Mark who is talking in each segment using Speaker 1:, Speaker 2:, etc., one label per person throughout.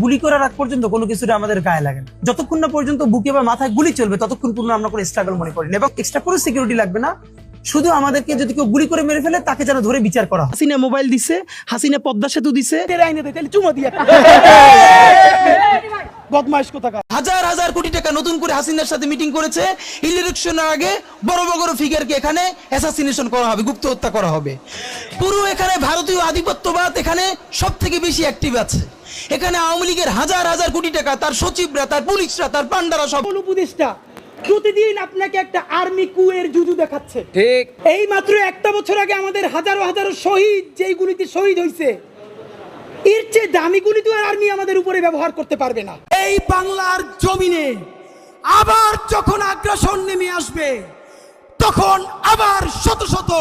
Speaker 1: গুলি করার আগ পর্যন্ত কোনো কিছুটা আমাদের গায়ে লাগে না। যতক্ষণ না পর্যন্ত বুকে বা মাথায় গুলি চলবে ততক্ষণ পর্যন্ত আমরা কোনো স্ট্রাগল মনে করি না, এবং এক্সট্রা কোনো সিকিউরিটি লাগবে না। শুধু আমাদেরকে যদি কেউ গুলি করে মেরে ফেলে তাকে যেন ধরে বিচার করা হয়। হাসিনা মোবাইল দিছে, হাসিনা পদ্মা সেতু দিছে, চুমা দিয়ে বদমাইশ কোথাকার। হাজার হাজার কোটি টাকা নতুন করে হাসিনার সাথে মিটিং করেছে। ইলেকশনের আগে বড় বড় ফিগারকে এখানে অ্যাসাসিনেশন করা হবে, গুপ্ত হত্যা করা হবে। পুরো এখানে ভারতীয় আধিপত্যবাদ এখানে সব থেকে বেশি অ্যাক্টিভ আছে। এখানে আওয়ামী লীগের হাজার হাজার কোটি টাকা, তার সচিবরা, তার পুলিশরা, তার পান্ডারা সব
Speaker 2: উপদেষ্টা প্রতিদিন আপনাকে একটা আর্মি কুয়ের জুজু দেখাচ্ছে।
Speaker 3: ঠিক
Speaker 2: এই মাত্র একটা বছর আগে আমাদের হাজারো হাজারো শহীদ যেই গুলিতে শহীদ হয়েছে, এর চেয়ে দামি গুলি তো আর আর্মি আমাদের উপরে ব্যবহার করতে পারবে না। এই বাংলার জমিনে আবার যখন আগ্রাসন নেমে আসবে, তখন আবার শত শত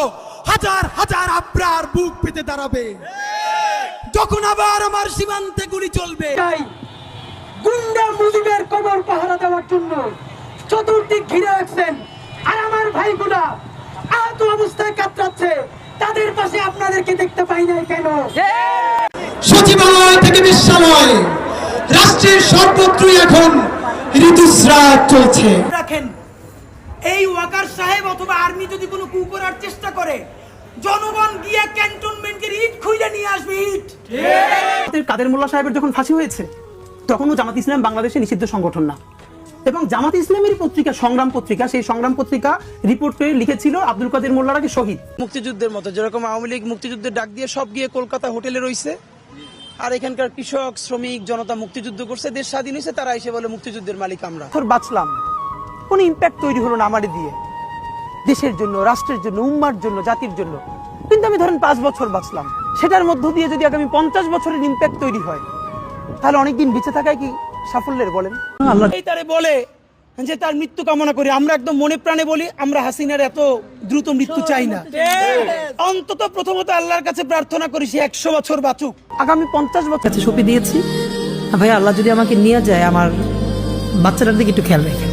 Speaker 2: হাজার হাজার আব্রার বুক পেতে দাঁড়াবে। যখন আবার আমার সীমান্তে গুলি চলবে, গুন্ডা মুজিবের কবর পাহারা দেওয়ার জন্য চতুর্দিক ঘিরে রাখছেন, আর আমার ভাইগুলা আহত অবস্থায় কাতরাচ্ছে। তাদের পাশে আপনাদেরকে দেখতে পাই নাই কেন?
Speaker 4: সচিবালয় থেকে বিশ্রাময়, রাষ্ট্রের সর্বত্রই এখন ঋতুস্রাব চলছে।
Speaker 2: রাখেন, এই ওয়াকার সাহেব অথবা আর্মি যদি কোনো কু করার চেষ্টা করে, জনগণ গিয়ে ক্যান্টনমেন্টের ইট খুঁজে নিয়ে আসবে। ইট
Speaker 1: কাদের মোল্লা সাহেবের যখন ফাঁসি হয়েছে তখনও জামাত ইসলাম বাংলাদেশে নিষিদ্ধ সংগঠন না, এবং জামাত ইসলামের পত্রিকা সংগ্রাম পত্রিকা, সেই সংগ্রাম পত্রিকা রিপোর্ট করে লিখেছিল আব্দুল কাদের মোল্লার আগে শহীদ।
Speaker 5: মুক্তিযুদ্ধের মতো যেরকম আওয়ামী লীগ মুক্তিযুদ্ধের ডাক দিয়ে সব গিয়ে কলকাতা হোটেলে রইছে, আর এখানকার কৃষক শ্রমিক জনতা মুক্তিযুদ্ধ করছে, দেশ স্বাধীন হয়েছে, তারা এসে বলে মুক্তিযুদ্ধের মালিক আমরা।
Speaker 1: বাঁচলাম, কোনো ইম্প্যাক্ট তৈরি হলো না আমার দিয়ে, দেশের জন্য, রাষ্ট্রের জন্য, উম্মার জন্য, জাতির জন্য। কিন্তু আমি ধরেন 5 বছর বাঁচলাম, সেটার মধ্য দিয়ে যদি আগামী 50 বছরের ইম্প্যাক্ট তৈরি হয়, তাহলে অনেকদিন বেঁচে থাকায় কি সাফল্যের বলেন?
Speaker 2: আল্লাহ এই তারে বলে যে তার মৃত্যু কামনা করি, আমরা একদম মনে প্রাণে বলি আমরা হাসিনার এত দ্রুত মৃত্যু চাই না। অন্তত প্রথমত আল্লাহর কাছে প্রার্থনা করি সে 100 বছর বাঁচুক।
Speaker 1: আগামী 50 বছর কাছে সঁপে দিয়েছি। ভাই আল্লাহ যদি আমাকে নিয়ে যায়, আমার বাচ্চাটার দিকে একটু খেয়াল রাখেন।